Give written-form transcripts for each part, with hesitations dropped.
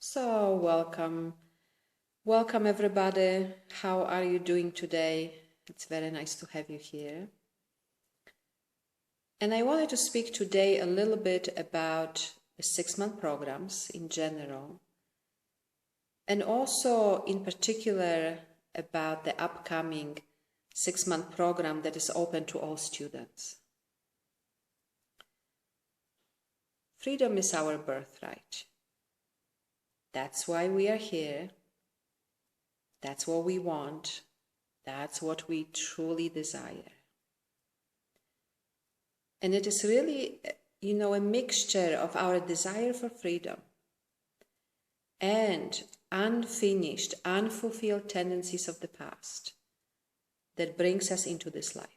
So, welcome everybody. How are you doing today? It's very nice to have you here. And I wanted to speak today a little bit about the 6-month programs in general, and also in particular about the upcoming 6-month program that is open to all students. Freedom is our birthright. That's why we are here. That's what we want. That's what we truly desire. And it is really, a mixture of our desire for freedom and unfinished, unfulfilled tendencies of the past that brings us into this life.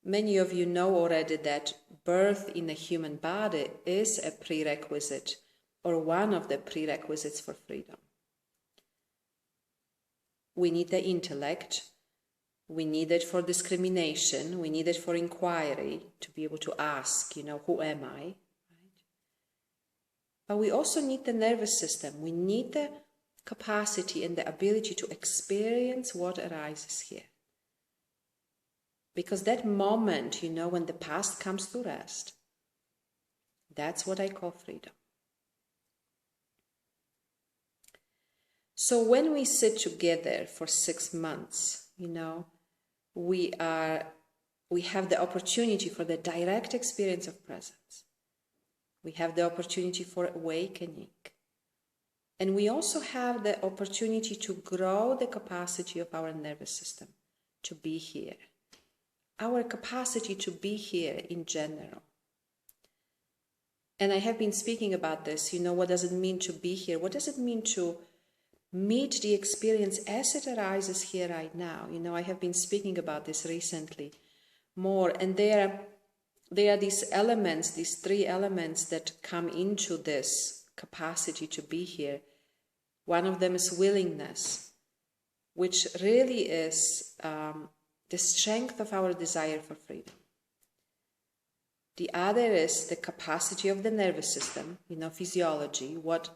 Many of you know already that birth in a human body is a prerequisite or one of the prerequisites for freedom. We need the intellect, we need it for discrimination, we need it for inquiry, to be able to ask, who am I? Right? But we also need the nervous system. We need the capacity and the ability to experience what arises here. Because that moment, when the past comes to rest, that's what I call freedom. So when we sit together for 6 months, we have the opportunity for the direct experience of presence. We have the opportunity for awakening. And we also have the opportunity to grow the capacity of our nervous system to be here. Our capacity to be here in general. And I have been speaking about this, what does it mean to be here? What does it mean to meet the experience as it arises here right now? I have been speaking about this recently more, and there are these elements, these 3 elements that come into this capacity to be here. One of them is willingness, which really is the strength of our desire for freedom. The other is the capacity of the nervous system, physiology, what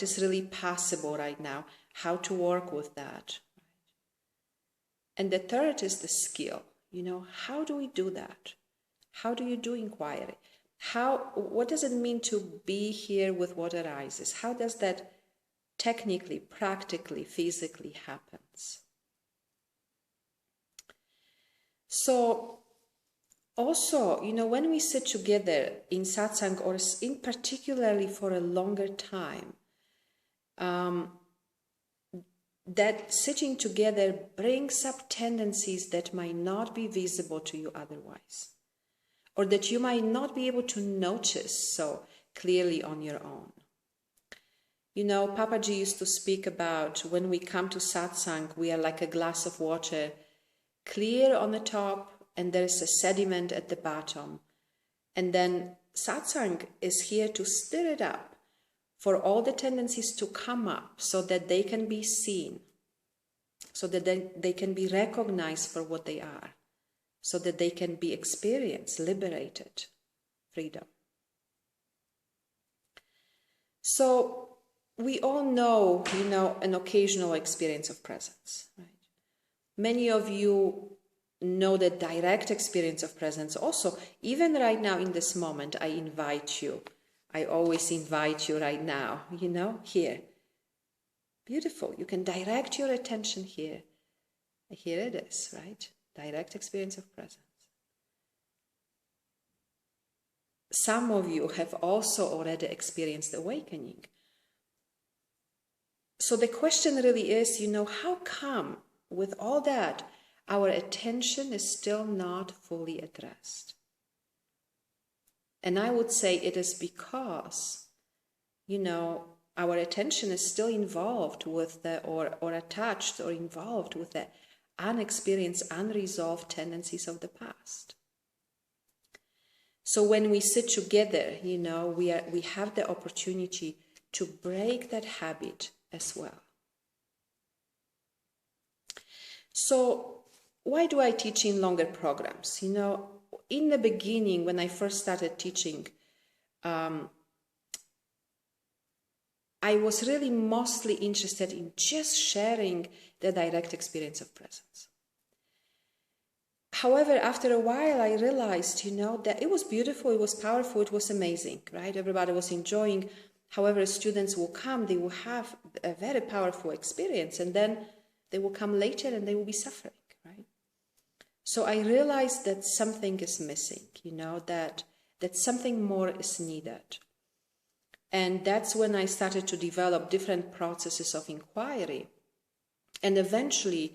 is really possible right now, how to work with that. And the third is the skill, how do we do that? How do you do inquiry? What does it mean to be here with what arises? How does that technically, practically, physically happens? So also, when we sit together in satsang, or in particularly for a longer time, that sitting together brings up tendencies that might not be visible to you otherwise, or that you might not be able to notice so clearly on your own. Papaji used to speak about when we come to satsang, we are like a glass of water, clear on the top, and there is a sediment at the bottom. And then satsang is here to stir it up for all the tendencies to come up so that they can be seen, so that they can be recognized for what they are, so that they can be experienced, liberated, freedom. So we all know, an occasional experience of presence, right? Many of you know the direct experience of presence also. Even right now in this moment, I invite you. I always invite you right now, here. Beautiful. You can direct your attention here. Here it is, right? Direct experience of presence. Some of you have also already experienced awakening. So the question really is, how come with all that, our attention is still not fully addressed? And I would say it is because, our attention is still involved with or attached or involved with the unexperienced, unresolved tendencies of the past. So when we sit together, we have the opportunity to break that habit as well. So why do I teach in longer programs? In the beginning, when I first started teaching, I was really mostly interested in just sharing the direct experience of presence. However, after a while, I realized, that it was beautiful, it was powerful, it was amazing, right? Everybody was enjoying. However, students will come, they will have a very powerful experience, and then they will come later and they will be suffering, right? So I realized that something is missing, that something more is needed. And that's when I started to develop different processes of inquiry. And eventually,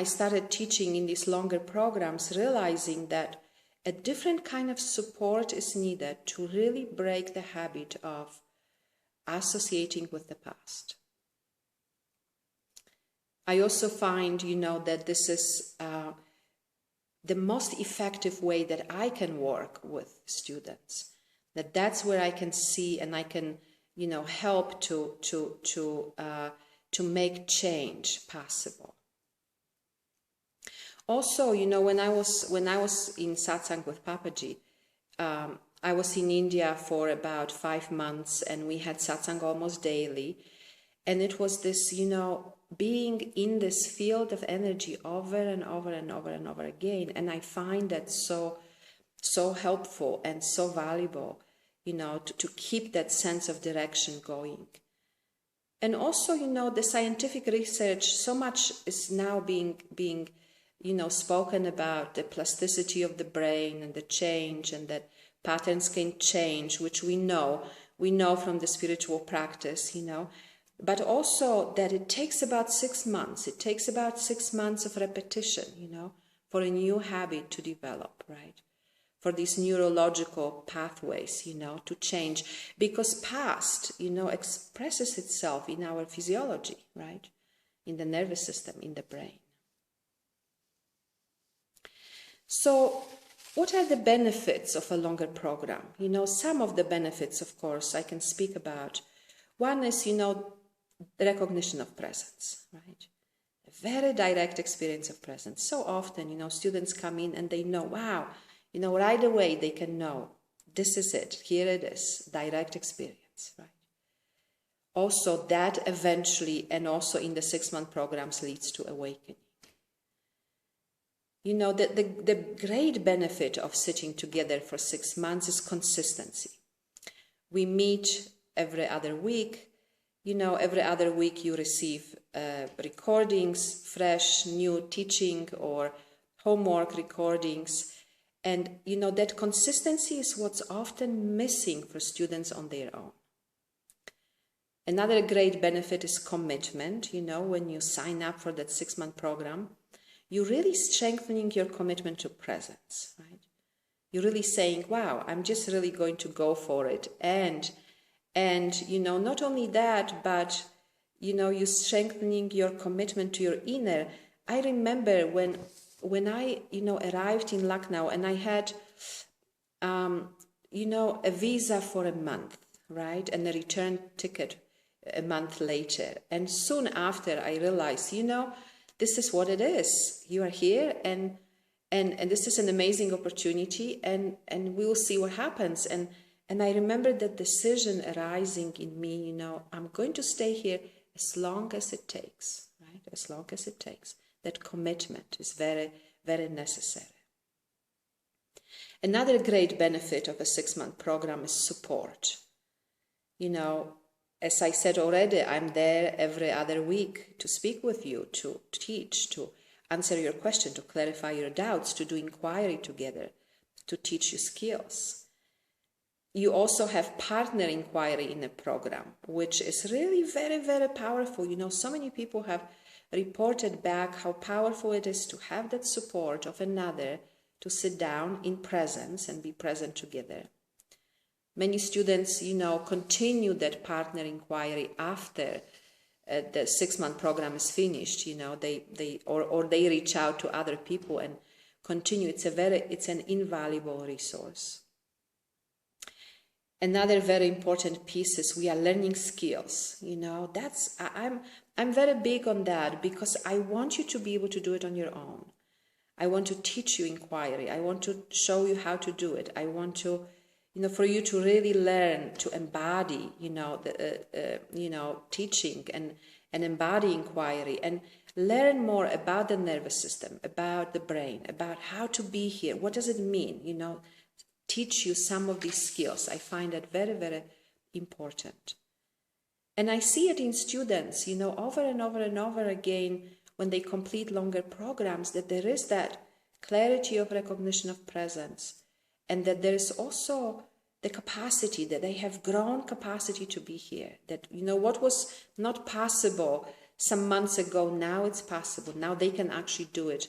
I started teaching in these longer programs, realizing that a different kind of support is needed to really break the habit of associating with the past. I also find, that this is the most effective way that I can work with students. That's where I can see and I can, help to make change possible. Also, when I was in satsang with Papaji, I was in India for about 5 months, and we had satsang almost daily. And it was this, being in this field of energy over and over and over and over again. And I find that so helpful and so valuable, to keep that sense of direction going. And also, the scientific research, so much is now being spoken about the plasticity of the brain and the change, and that patterns can change, which we know from the spiritual practice, but also that it takes about 6 months. It takes about 6 months of repetition, for a new habit to develop, right? For these neurological pathways, to change, because past, expresses itself in our physiology, right? In the nervous system, in the brain. So, what are the benefits of a longer program? Some of the benefits, of course, I can speak about. One is, recognition of presence, right? A very direct experience of presence. So often, students come in and they know, wow, right away they can know, this is it, here it is, direct experience, right? Also, that eventually, and also in the 6-month programs, leads to awakening. The great benefit of sitting together for 6 months is consistency. We meet every other week. Every other week you receive recordings, fresh, new teaching or homework recordings. And, that consistency is what's often missing for students on their own. Another great benefit is commitment. When you sign up for that 6-month program, you're really strengthening your commitment to presence, right? You're really saying, wow, I'm just really going to go for it. And not only that, but, you're strengthening your commitment to your inner. I remember when I, arrived in Lucknow and I had, a visa for a month, right? And a return ticket a month later. And soon after I realized, this is what it is. You are here and this is an amazing opportunity and we will see what happens. And I remember that decision arising in me, I'm going to stay here as long as it takes, right? As long as it takes. That commitment is very, very necessary. Another great benefit of a 6-month program is support. As I said already, I'm there every other week to speak with you, to teach, to answer your question, to clarify your doubts, to do inquiry together, to teach you skills. You also have partner inquiry in the program, which is really very, very powerful. So many people have reported back how powerful it is to have that support of another, to sit down in presence and be present together. Many students, continue that partner inquiry after the 6-month program is finished. They reach out to other people and continue. It's an invaluable resource. Another very important piece is we are learning skills. I'm very big on that because I want you to be able to do it on your own. I want to teach you inquiry. I want to show you how to do it. I want to, for you to really learn to embody, the teaching and embody inquiry and learn more about the nervous system, about the brain, about how to be here. What does it mean? Teach you some of these skills. I find that very, very important. And I see it in students, over and over and over again, when they complete longer programs, that there is that clarity of recognition of presence, and that there is also the capacity, that they have grown capacity to be here. That, what was not possible some months ago, now it's possible. Now they can actually do it.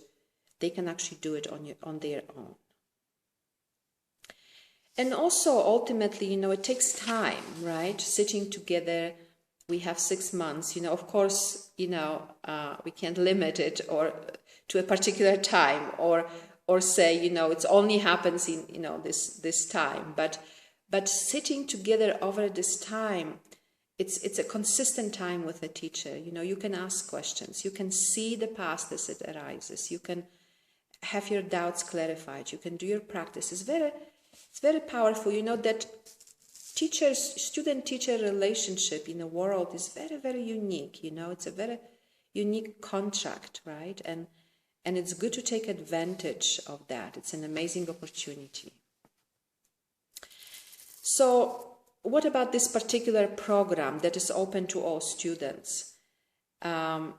They can actually do it on their own. And also, ultimately, it takes time, right? Sitting together, we have 6 months. Of course, we can't limit it or to a particular time or say, it only happens in, this time. But sitting together over this time, it's a consistent time with a teacher. You can ask questions. You can see the past as it arises. You can have your doubts clarified. You can do your practice. It's very powerful. That student-teacher relationship in the world is very, very unique. It's a very unique contract, right? And it's good to take advantage of that. It's an amazing opportunity. So what about this particular program that is open to all students? What I'm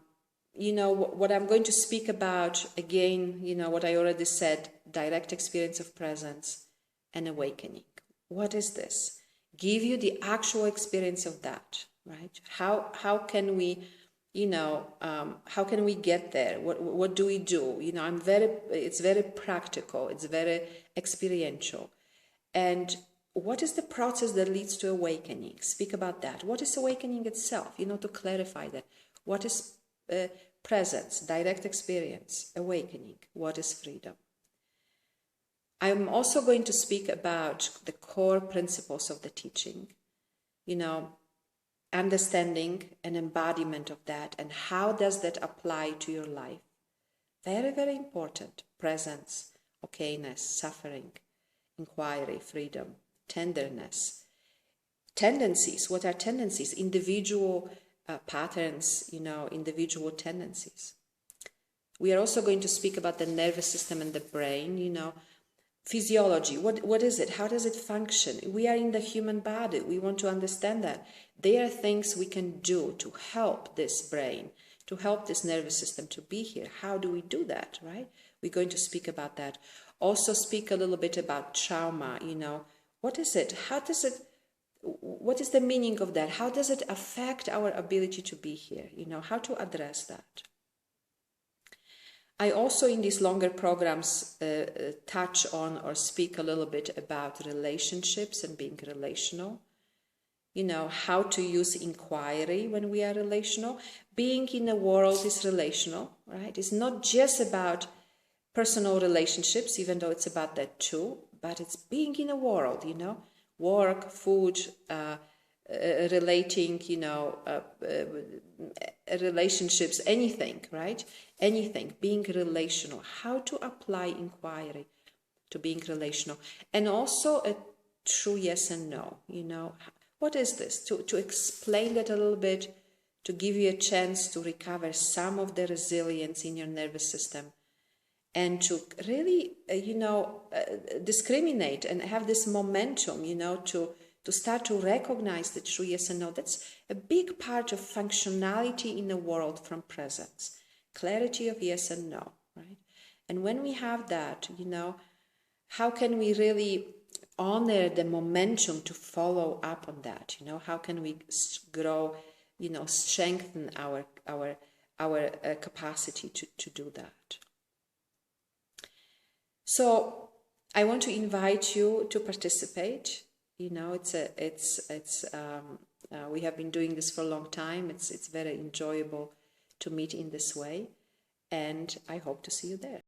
going to speak about, again, what I already said, direct experience of presence and awakening. What is this? Give you the actual experience of that, right? How can we, how can we get there? What do we do? It's very practical. It's very experiential. And what is the process that leads to awakening? Speak about that. What is awakening itself? To clarify that. What is presence, direct experience, awakening? What is freedom? I'm also going to speak about the core principles of the teaching, understanding and embodiment of that, and how does that apply to your life? Very, very important. Presence, okayness, suffering, inquiry, freedom, tenderness. Tendencies. What are tendencies? Individual patterns, individual tendencies. We are also going to speak about the nervous system and the brain, physiology. What is it? How does it function? We are in the human body. We want to understand that. There are things we can do to help this brain, to help this nervous system to be here. How do we do that, right? We're going to speak about that. Also speak a little bit about trauma, What is it? What is the meaning of that? How does it affect our ability to be here? How to address that? I also, in these longer programs, touch on or speak a little bit about relationships and being relational. How to use inquiry when we are relational. Being in a world is relational, right? It's not just about personal relationships, even though it's about that too, but it's being in a world, work, food, relating, relationships, anything, right? Anything, being relational. How to apply inquiry to being relational. And also a true yes and no, What is this? To explain that a little bit, to give you a chance to recover some of the resilience in your nervous system, and to really, discriminate and have this momentum, to start to recognize the true yes and no. That's a big part of functionality in the world from presence. Clarity of yes and no, right? And when we have that, how can we really honor the momentum to follow up on that? How can we grow, strengthen our capacity to do that? So I want to invite you to participate. We have been doing this for a long time. It's very enjoyable to meet in this way, and I hope to see you there.